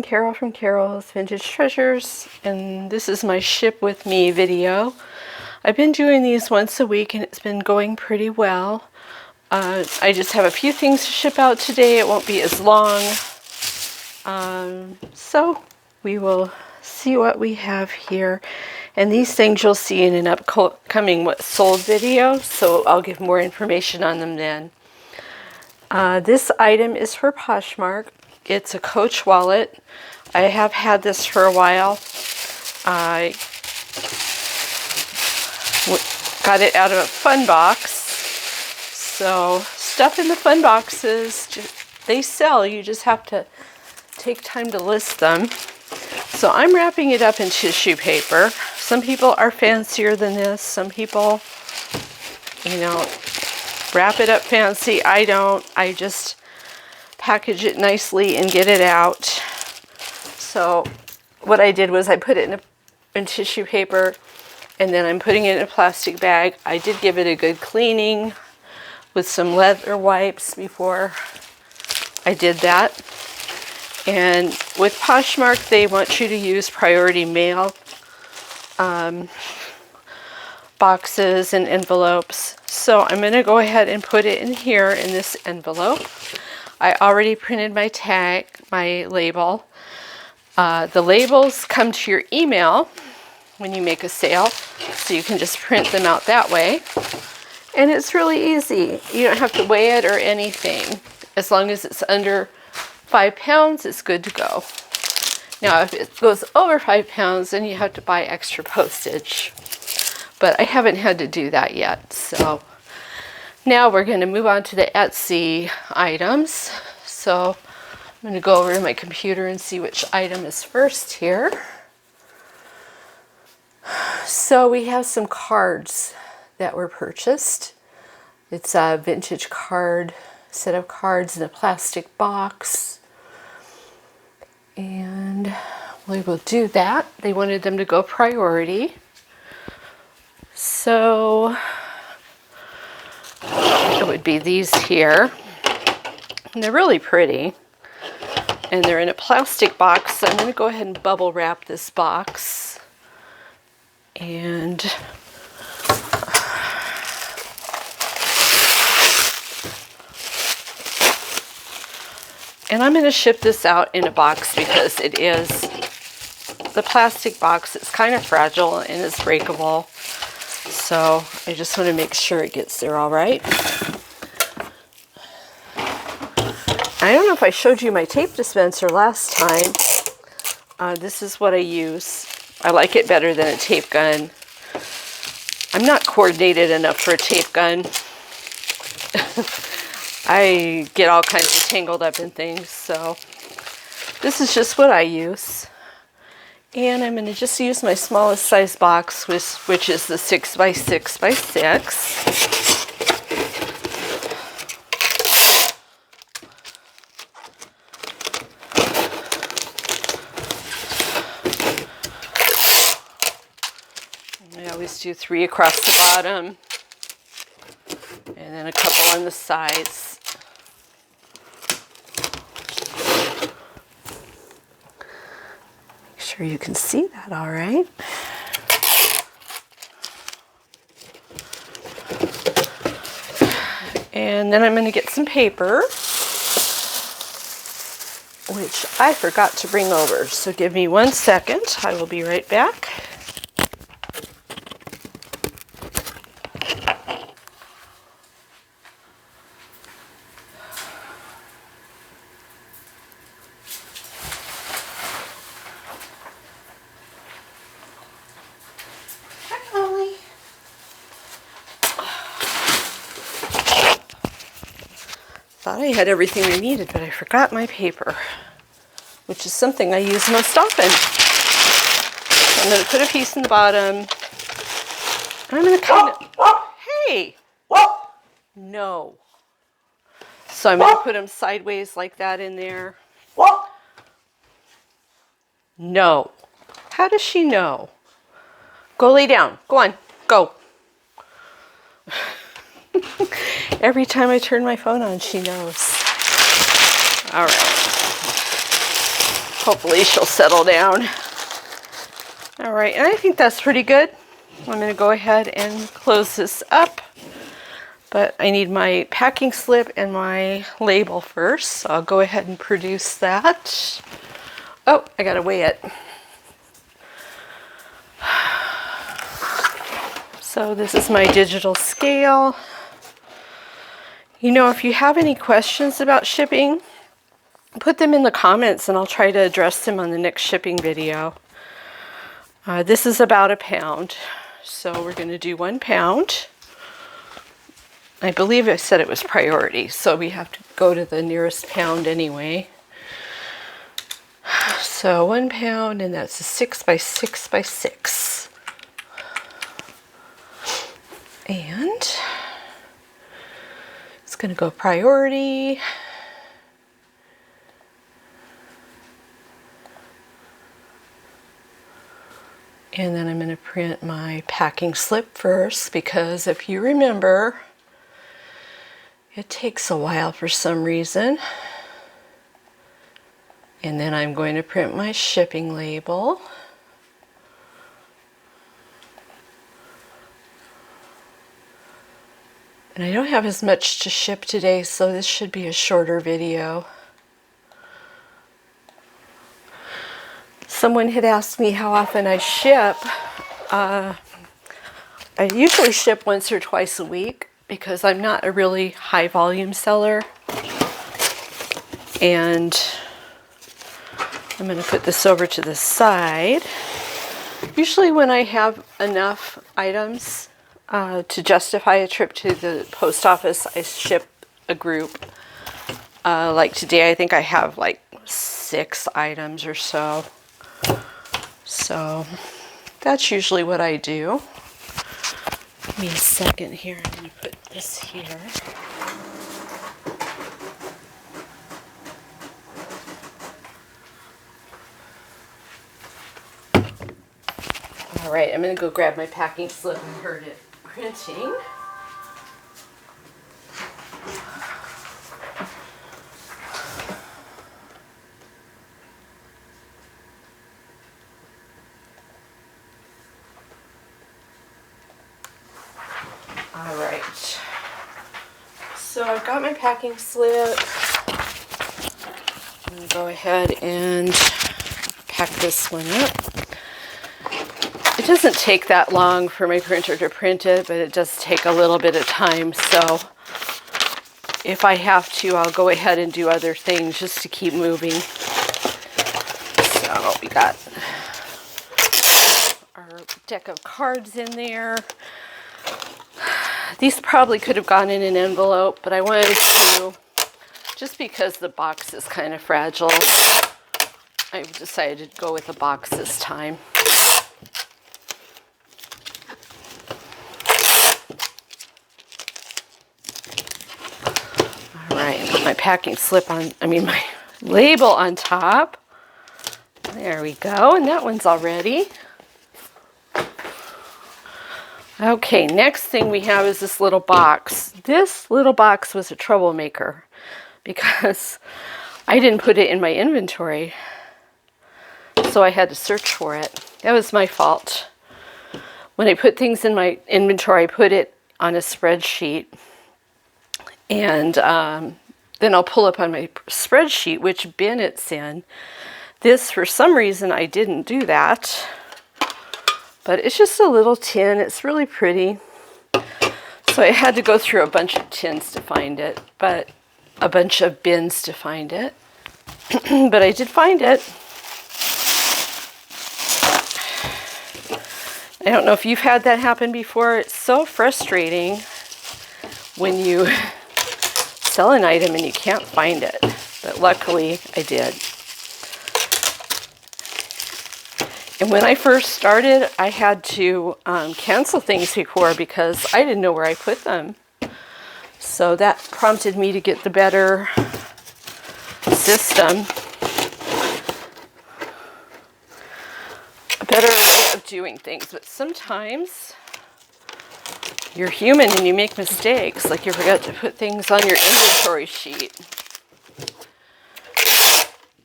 Carol from Carol's Vintage Treasures, and this is my ship with me video. I've been doing these once a week and it's been going pretty well. I just have a few things to ship out today. It won't be as long. So we will see what we have here. And these things you'll see in an upcoming What Sold video, so I'll give more information on them then. This item is for Poshmark. It's a Coach wallet. I have had this for a while. I got it out of a fun box. So stuff in the fun boxes, they sell. You just have to take time to list them. So I'm wrapping it up in tissue paper. Some people are fancier than this. Some people, wrap it up fancy. I don't. I just package it nicely and get it out. So what I did was I put it in tissue paper, and then I'm putting it in a plastic bag. I did give it a good cleaning with some leather wipes before I did that. And with Poshmark, they want you to use priority mail boxes and envelopes. So I'm going to go ahead and put it in here in this envelope. I already printed my tag, my label. The labels come to your email when you make a sale, so you can just print them out that way. And it's really easy. You don't have to weigh it or anything. As long as it's under 5 pounds, it's good to go. Now, if it goes over 5 pounds, then you have to buy extra postage. But I haven't had to do that yet. So now we're going to move on to the Etsy items. So I'm going to go over to my computer and see which item is first here. So we have some cards that were purchased. It's a vintage card, set of cards in a plastic box. And we will do that. They wanted them to go priority. So it would be these here. And they're really pretty. And they're in a plastic box, so I'm going to go ahead and bubble wrap this box. And I'm going to ship this out in a box because it is the plastic box. It's kind of fragile and it's breakable. So I just want to make sure it gets there all right. I don't know if I showed you my tape dispenser last time. This is what I use. I like it better than a tape gun. I'm not coordinated enough for a tape gun. I get all kinds of tangled up in things, so this is just what I use. And I'm going to just use my smallest size box, which is the 6x6x6. I always do 3 across the bottom and then a couple on the sides. Make sure you can see that all right. And then I'm going to get some paper, which I forgot to bring over. So give me 1 second. I will be right back. Thought I had everything I needed, but I forgot my paper, which is something I use most often. So I'm going to put a piece in the bottom. And I'm going to kind of, hey, no. So I'm going to put them sideways like that in there. No. How does she know? Go lay down. Go on. Go. Every time I turn my phone on, she knows. All right. hopefully she'll settle down. All right, and I think that's pretty good. I'm going to go ahead and close this up. But I need my packing slip and my label first. So I'll go ahead and produce that. Oh, I gotta weigh it. So this is my digital scale. You know, if you have any questions about shipping, put them in the comments and I'll try to address them on the next shipping video. This is about £1 pound. So we're gonna do 1 pound. I believe I said it was priority, so we have to go to the nearest pound anyway. So 1 pound, and that's a 6 by 6 by 6. And it's going to go priority. And then I'm going to print my packing slip first, because if you remember, it takes a while for some reason. And then I'm going to print my shipping label. And I don't have as much to ship today, so this should be a shorter video. Someone had asked me how often I ship. I usually ship once or twice a week, because I'm not a really high volume seller. And I'm going to put this over to the side. Usually when I have enough items to justify a trip to the post office, I ship a group. Like today, I think I have like 6 items or so. So that's usually what I do. Give me a second here. I'm going to put this here. All right, I'm going to go grab my packing slip and heard it printing. All right, so I've got my packing slip. I'm going to go ahead and pack this one up. It doesn't take that long for my printer to print it, but it does take a little bit of time. So if I have to, I'll go ahead and do other things just to keep moving. So we got our deck of cards in there. These probably could have gone in an envelope, but I wanted to, just because the box is kind of fragile, I decided to go with a box this time. All right, put my packing slip on, my label on top. There we go, and that one's all ready. Okay, next thing we have is this little box. This little box was a troublemaker because I didn't put it in my inventory, so I had to search for it. That was my fault. When I put things in my inventory, I put it on a spreadsheet, and then I'll pull up on my spreadsheet which bin it's in. This, for some reason, I didn't do that. But it's just a little tin. It's really pretty. So I had to go through a bunch of tins to find it, but a bunch of bins to find it. But I did find it. I don't know if you've had that happen before. It's so frustrating when you sell an item and you can't find it. But luckily I did. And when I first started, I had to cancel things before because I didn't know where I put them. So that prompted me to get the better system, a better way of doing things. But sometimes you're human and you make mistakes, like you forgot to put things on your inventory sheet.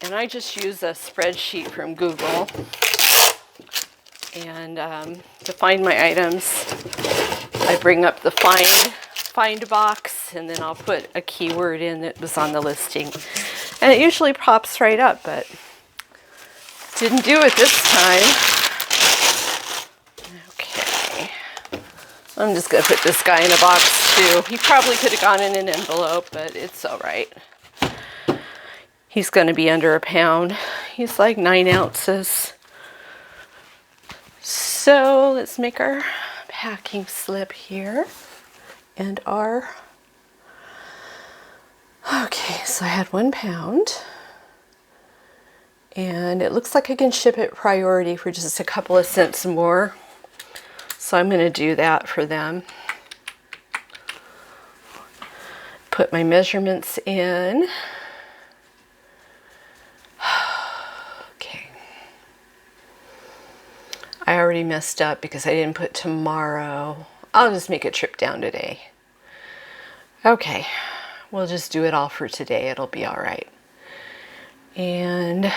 And And I just use a spreadsheet from Google. And to find my items, I bring up the find box, and then I'll put a keyword in that was on the listing. And it usually pops right up, but didn't do it this time. Okay. I'm just going to put this guy in a box too. He probably could have gone in an envelope, but it's all right. He's going to be under a pound. He's like 9 ounces. So let's make our packing slip here. And our... Okay, so I had 1 pound. And it looks like I can ship it priority for just a couple of cents more. So I'm going to do that for them. Put my measurements in. Okay. I already messed up because I didn't put tomorrow. I'll just make a trip down today. Okay. We'll just do it all for today. It'll be all right. And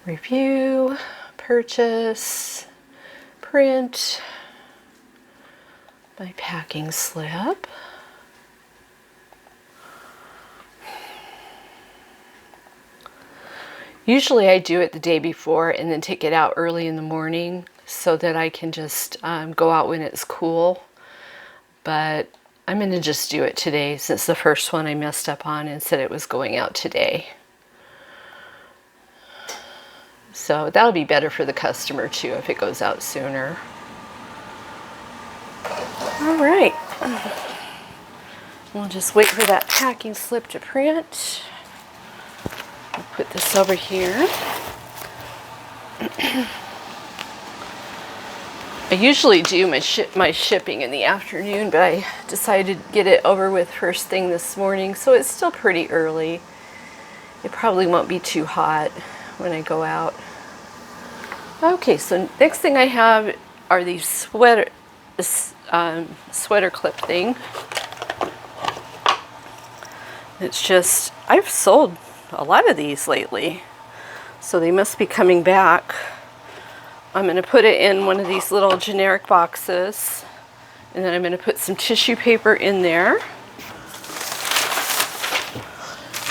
review, purchase, print my packing slip. Usually I do it the day before and then take it out early in the morning so that I can just go out when it's cool. But I'm going to just do it today since the first one I messed up on and said it was going out today. So that'll be better for the customer too if it goes out sooner. All right. We'll just wait for that packing slip to print. I'll put this over here. I usually do my shipping in the afternoon, but I decided to get it over with first thing this morning, so it's still pretty early. It probably won't be too hot when I go out. Okay, so next thing I have are these sweater clip thing. It's just, I've sold a lot of these lately, so they must be coming back. I'm going to put it in one of these little generic boxes, and then I'm going to put some tissue paper in there,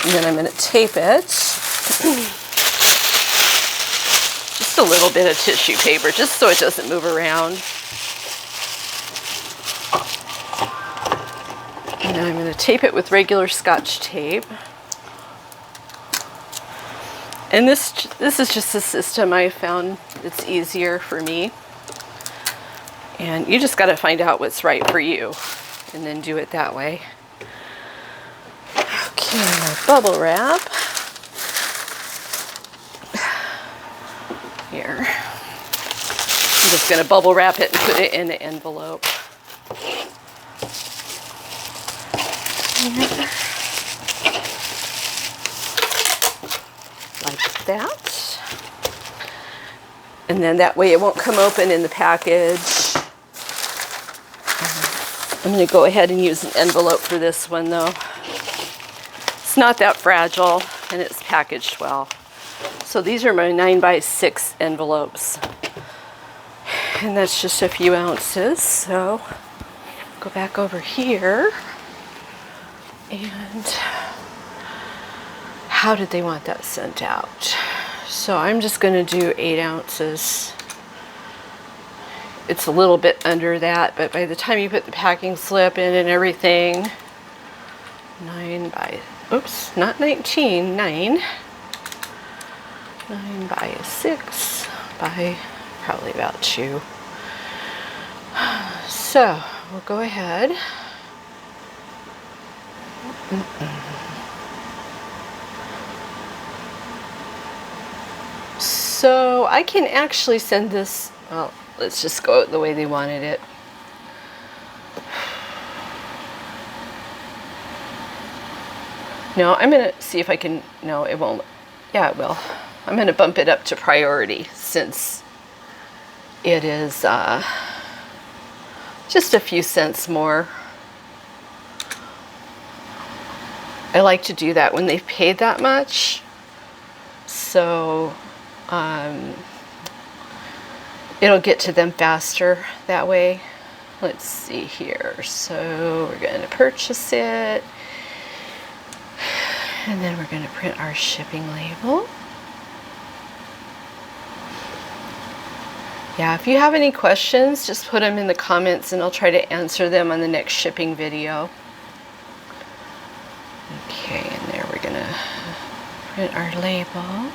and then I'm going to tape it. Just a little bit of tissue paper, just so it doesn't move around. And then I'm going to tape it with regular Scotch tape. And this is just a system I found that's easier for me. And you just got to find out what's right for you and then do it that way. Okay, my bubble wrap. Here. I'm just going to bubble wrap it and put it in an envelope. Like that. And then that way it won't come open in the package. I'm going to go ahead and use an envelope for this one though. It's not that fragile and it's packaged well. So these are my 9x6 envelopes. And that's just a few ounces. So go back over here. And how did they want that sent out? So I'm just going to do 8 ounces. It's a little bit under that, but by the time you put the packing slip in and everything, 9 by 6 by probably about 2. So we'll go ahead. So I can actually send this, well, let's just go the way they wanted it. No, I'm going to see if I can, no, it won't. Yeah, it will. I'm going to bump it up to priority since it is just a few cents more. I like to do that when they've paid that much. So it'll get to them faster that way. Let's see here. So we're going to purchase it. And then we're going to print our shipping label. Yeah, if you have any questions, just put them in the comments and I'll try to answer them on the next shipping video. Okay, and there we're going to print our label.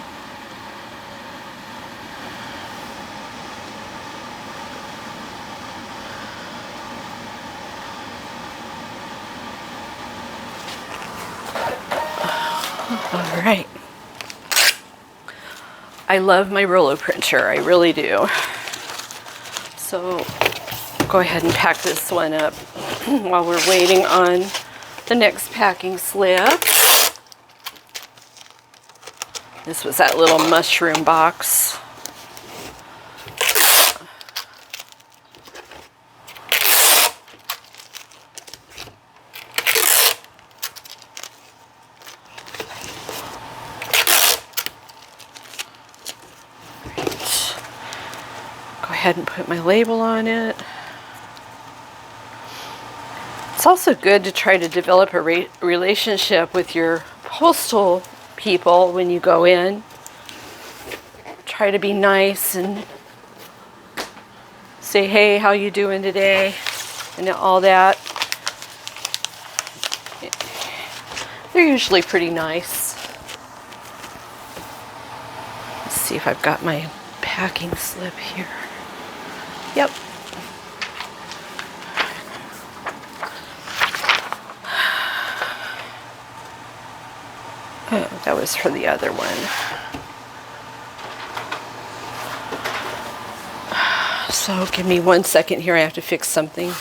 All right. I love my roller printer, I really do. So go ahead and pack this one up while we're waiting on the next packing slip. This was that little mushroom box. Go ahead and put my label on it. It's also good to try to develop a relationship with your postal people when you go in. Try to be nice and say, hey, how you doing today? And all that. They're usually pretty nice. Let's see if I've got my packing slip here. Yep. Oh, that was for the other one. So give me 1 second here. I have to fix something.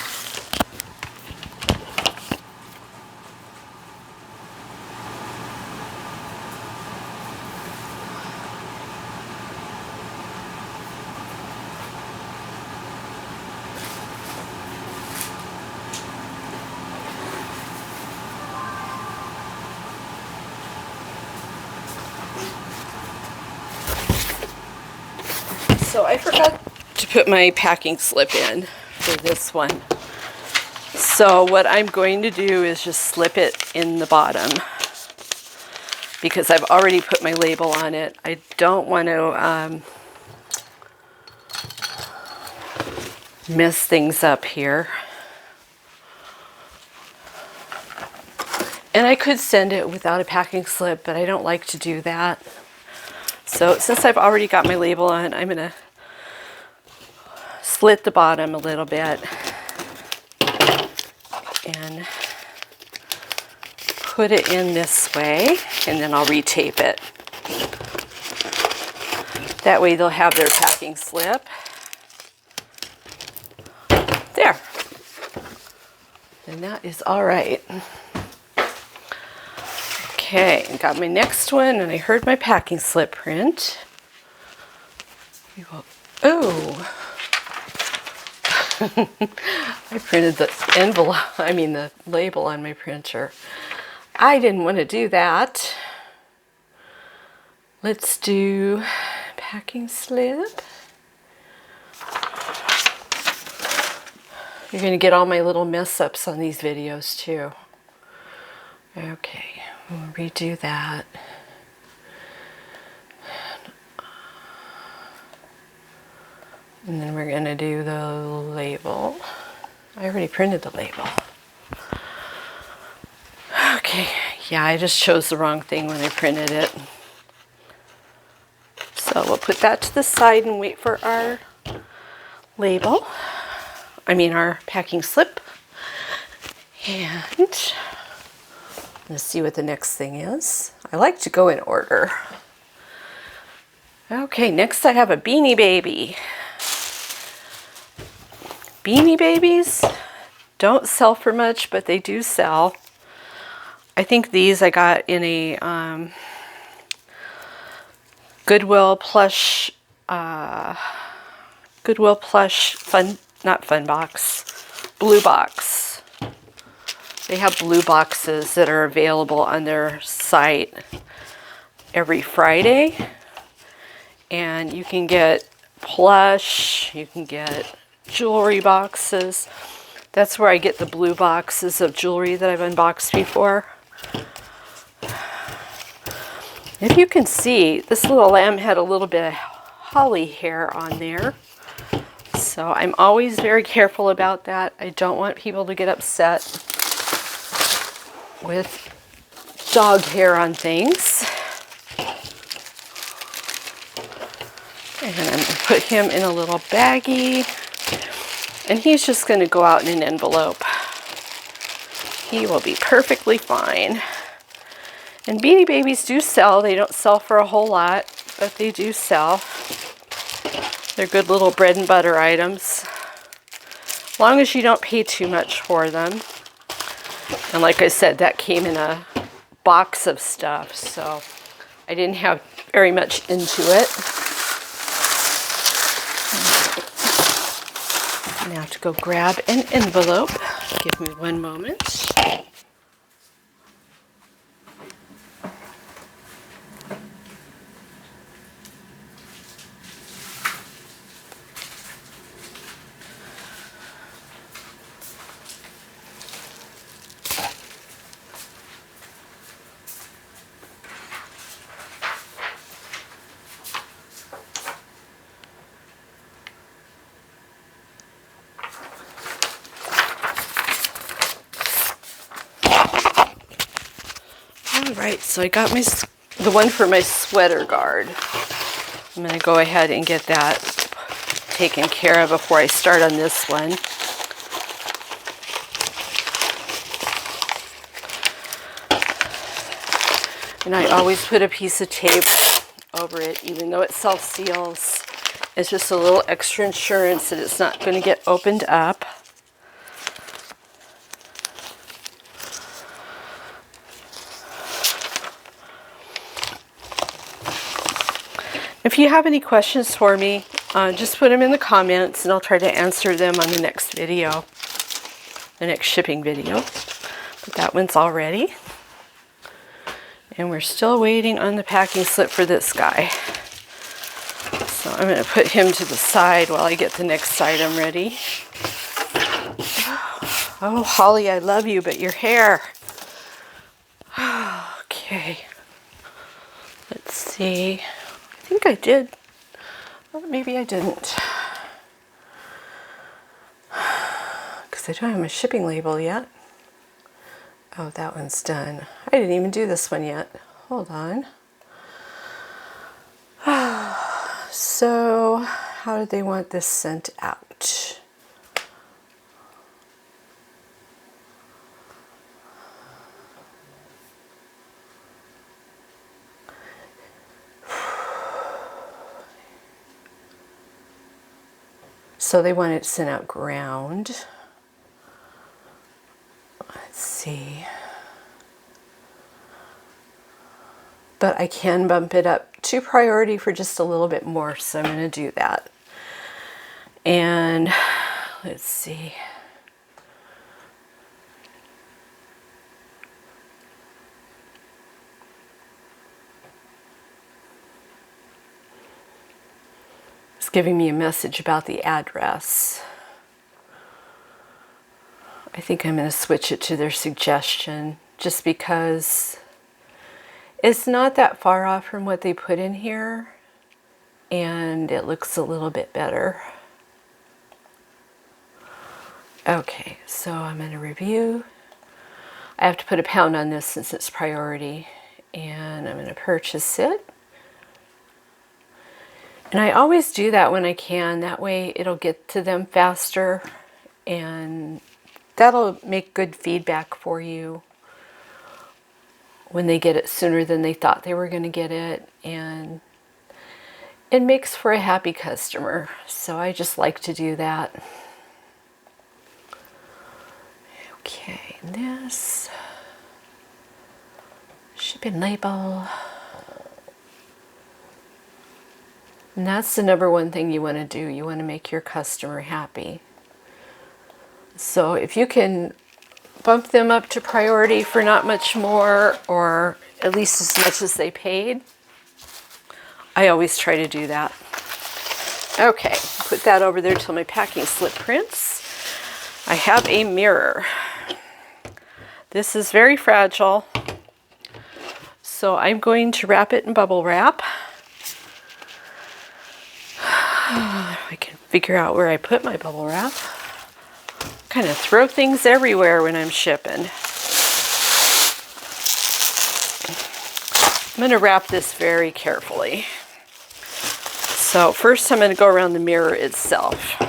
So I forgot to put my packing slip in for this one. So what I'm going to do is just slip it in the bottom because I've already put my label on it. I don't want to mess things up here. And I could send it without a packing slip, but I don't like to do that. So since I've already got my label on, I'm going to slit the bottom a little bit and put it in this way, and then I'll retape it. That way they'll have their packing slip. There. And that is all right. Okay, got my next one, and I heard my packing slip print. Oh. I printed the envelope, the label on my printer. I didn't want to do that. Let's do packing slip. You're going to get all my little mess ups on these videos too. Okay, we'll redo that. And then we're going to do the label. I already printed the label. Okay, yeah, I just chose the wrong thing when I printed it. So we'll put that to the side and wait for our label. Our packing slip. And let's see what the next thing is. I like to go in order. Okay, next I have a Beanie Baby. Beanie Babies don't sell for much, but they do sell. I think these I got in a Goodwill plush fun, not fun box, blue box. They have blue boxes that are available on their site every Friday. And you can get plush, you can get jewelry boxes. That's where I get the blue boxes of jewelry that I've unboxed before. If you can see, this little lamb had a little bit of holly hair on there. So I'm always very careful about that. I don't want people to get upset with dog hair on things. And I'm going to put him in a little baggie. And he's just going to go out in an envelope. He will be perfectly fine. And Beanie Babies do sell. They don't sell for a whole lot, but they do sell. They're good little bread and butter items. As long as you don't pay too much for them. And like I said, that came in a box of stuff, so I didn't have very much into it. Now I have to go grab an envelope. Give me one moment. Alright, so I got the one for my sweater guard. I'm going to go ahead and get that taken care of before I start on this one. And I always put a piece of tape over it, even though it self-seals. It's just a little extra insurance that it's not going to get opened up. If you have any questions for me, just put them in the comments and I'll try to answer them on the next video, the next shipping video. But that one's all ready. And we're still waiting on the packing slip for this guy. So I'm going to put him to the side while I get the next item ready. Oh, Holly, I love you, but your hair. Okay. Let's see. I think I did. Or maybe I didn't. Because I don't have my shipping label yet. Oh, that one's done. I didn't even do this one yet. Hold on. So, how do they want this sent out? So they want it sent out ground. Let's see. But I can bump it up to priority for just a little bit more, so I'm going to do that. And let's see. It's giving me a message about the address. I think I'm going to switch it to their suggestion just because it's not that far off from what they put in here and it looks a little bit better. Okay, so I'm going to review. I have to put a pound on this since it's priority, and I'm going to purchase it. And I always do that when I can. That way it'll get to them faster and that'll make good feedback for you when they get it sooner than they thought they were going to get it. And it makes for a happy customer. So I just like to do that. Okay, this shipping label. And that's the number one thing you want to do. You want to make your customer happy. So if you can bump them up to priority for not much more, or at least as much as they paid. I always try to do that. Okay, put that over there till my packing slip prints. I have a mirror. This is very fragile, so I'm going to wrap it in bubble wrap. I can figure out where I put my bubble wrap. Kind of throw things everywhere when I'm shipping. I'm going to wrap this very carefully. So first I'm going to go around the mirror itself.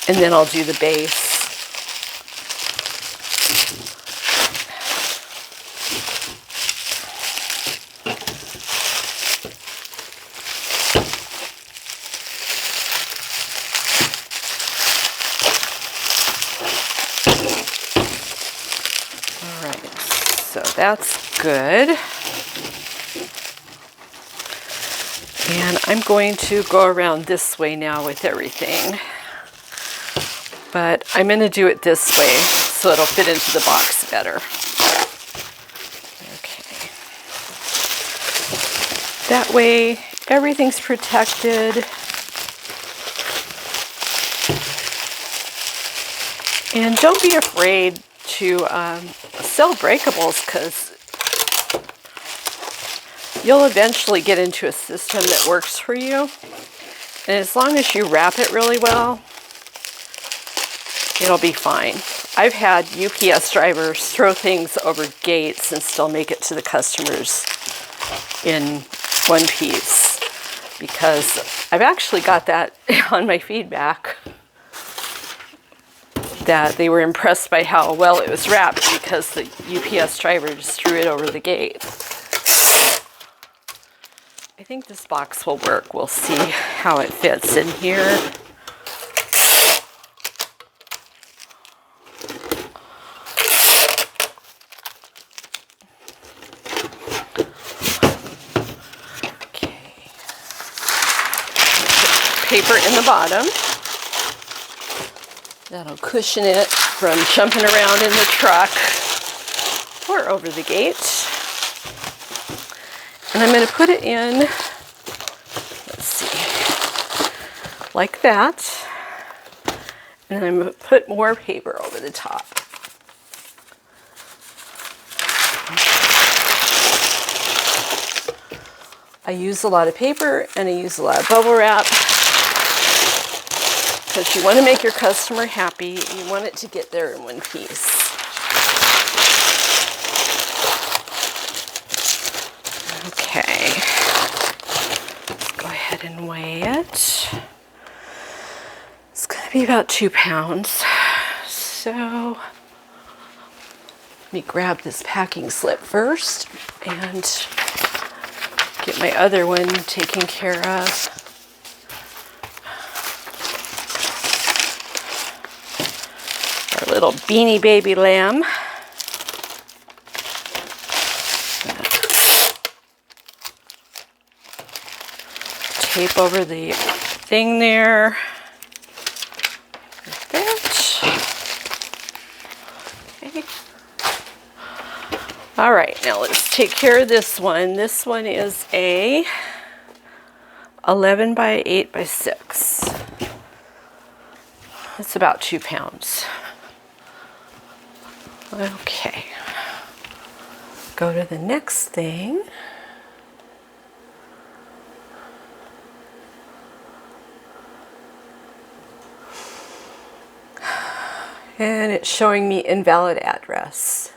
And then I'll do the base. All right, so that's good. And I'm going to go around this way now with everything. But I'm going to do it this way so it'll fit into the box better. Okay. That way everything's protected. And don't be afraid to sell breakables, because you'll eventually get into a system that works for you. And as long as you wrap it really well, it'll be fine. I've had UPS drivers throw things over gates and still make it to the customers in one piece, because I've actually got that on my feedback, that they were impressed by how well it was wrapped because the UPS driver just threw it over the gate. I think this box will work. We'll see how it fits in here. Paper in the bottom. That'll cushion it from jumping around in the truck or over the gate. And I'm going to put it in, let's see, like that. And I'm going to put more paper over the top. I use a lot of paper and I use a lot of bubble wrap, because you want to make your customer happy. You want it to get there in one piece. Okay, let's go ahead and weigh it. It's going to be about 2 pounds. So let me grab this packing slip first and get my other one taken care of. Our little beanie baby lamb. Tape over the thing there. Like that. Okay. All right, now let's take care of this one. This one is a 11 by 8 by 6. It's about 2 pounds. Okay. Go to the next thing. And it's showing me invalid address.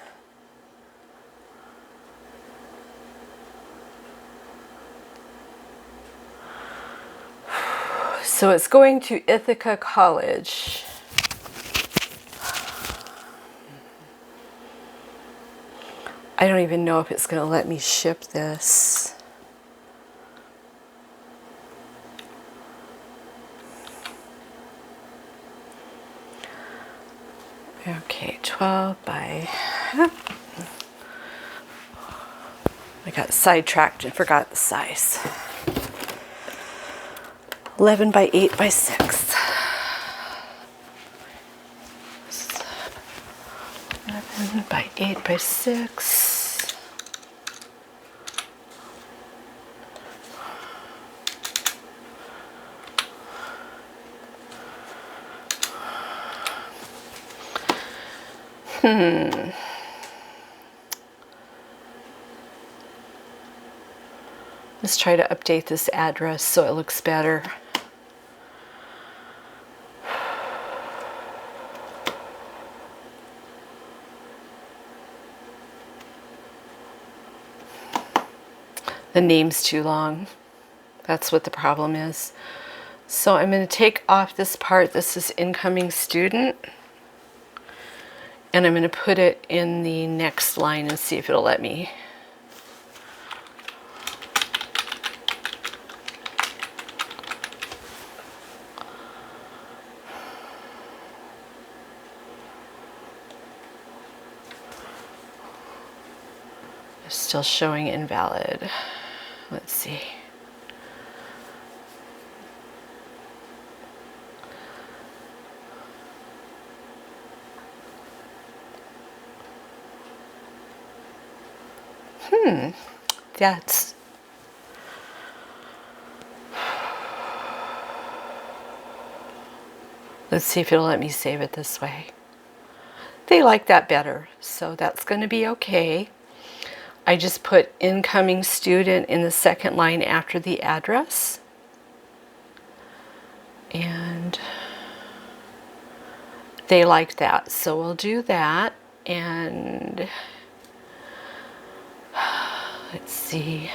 So it's going to Ithaca College. I don't even know if it's going to let me ship this. Okay, 12 by... I got sidetracked and forgot the size. 11 by 8 by 6. 8 by 6. Let's try to update this address so it looks better. The name's too long. That's what the problem is. So I'm going to take off this part. This is incoming student. And I'm going to put it in the next line and see if it'll let me. It's still showing invalid. Let's see. That's... Let's see if it'll let me save it this way. They like that better, so that's going to be okay. I just put incoming student in the second line after the address. And they like that, so we'll do that. And let's see.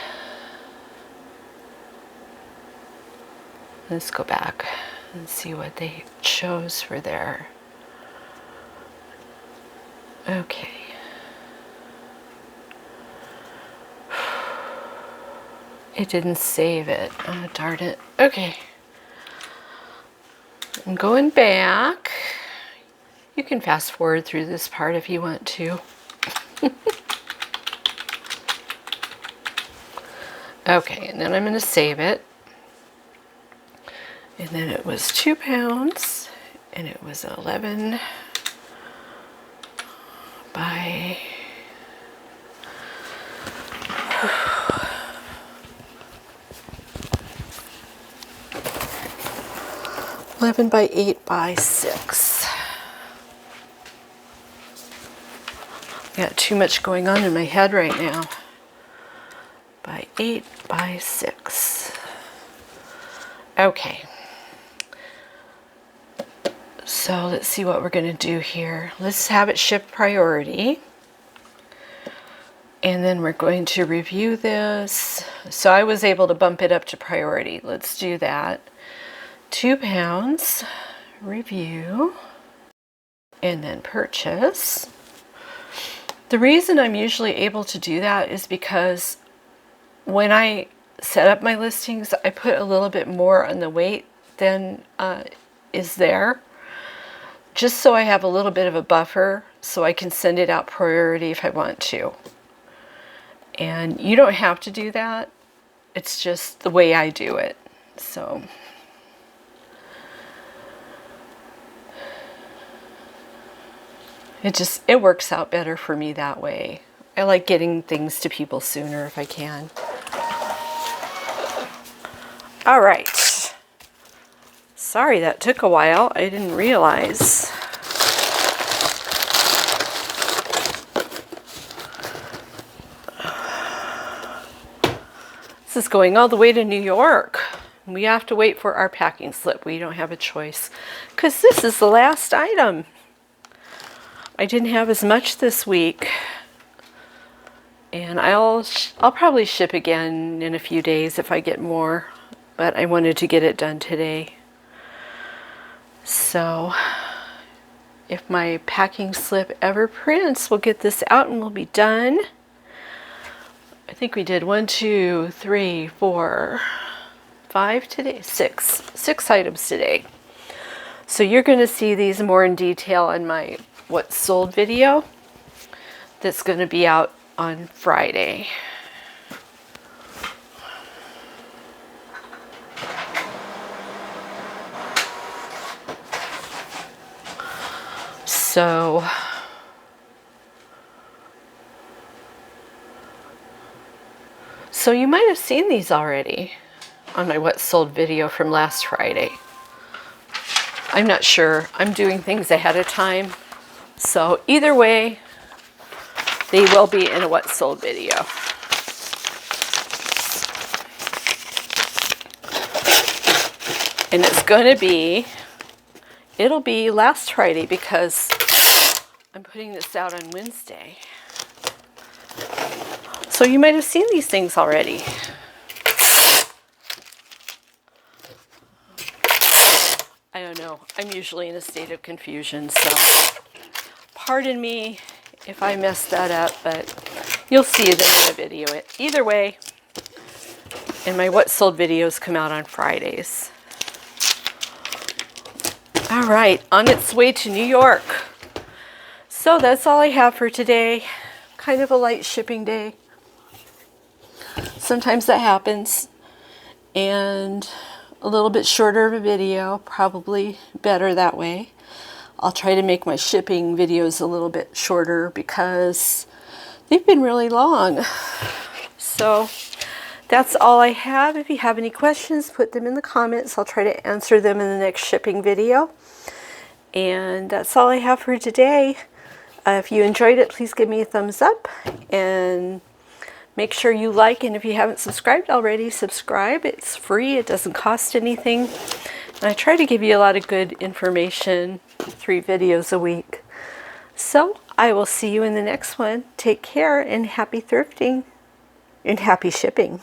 Let's go back and see what they chose for their... Okay. It didn't save it. Oh, darn it. Okay. I'm going back. You can fast forward through this part if you want to. Okay, and then I'm going to save it. And then it was £2, and it was 11 by 11 by 8 by 6. Got too much going on in my head right now. By 8 by 6. Okay. So let's see what we're going to do here. Let's have it shipped priority. And then we're going to review this. So I was able to bump it up to priority. Let's do that. £2, review, and then purchase. The reason I'm usually able to do that is because when I set up my listings, I put a little bit more on the weight than is there, just so I have a little bit of a buffer so I can send it out priority if I want to. And you don't have to do that. It's just the way I do it. So it works out better for me that way. I like getting things to people sooner if I can. All right. Sorry that took a while. I didn't realize. This is going all the way to New York. We have to wait for our packing slip. We don't have a choice because this is the last item. I didn't have as much this week, and I'll probably ship again in a few days if I get more, but I wanted to get it done today. So if my packing slip ever prints, we'll get this out and we'll be done. I think we did 1, 2, 3, 4, 5 today, 6 items today. So you're going to see these more in detail in my what sold video that's going to be out on Friday. So So you might have seen these already on my what sold video from last Friday. I'm not sure. I'm doing things ahead of time. So either way, they will be in a what sold video. And it's going to be, it'll be last Friday because I'm putting this out on Wednesday. So you might have seen these things already. I don't know. I'm usually in a state of confusion, so pardon me if I messed that up, but you'll see them in the video. Either way, and my what sold videos come out on Fridays. All right, on its way to New York. So that's all I have for today. Kind of a light shipping day. Sometimes that happens. And a little bit shorter of a video, probably better that way. I'll try to make my shipping videos a little bit shorter because they've been really long. So that's all I have. If you have any questions, put them in the comments. I'll try to answer them in the next shipping video. And that's all I have for today. If you enjoyed it, please give me a thumbs up and make sure you like, and if you haven't subscribed already, subscribe. It's free. It doesn't cost anything. And I try to give you a lot of good information, 3 videos a week. So I will see you in the next one. Take care and happy thrifting and happy shipping.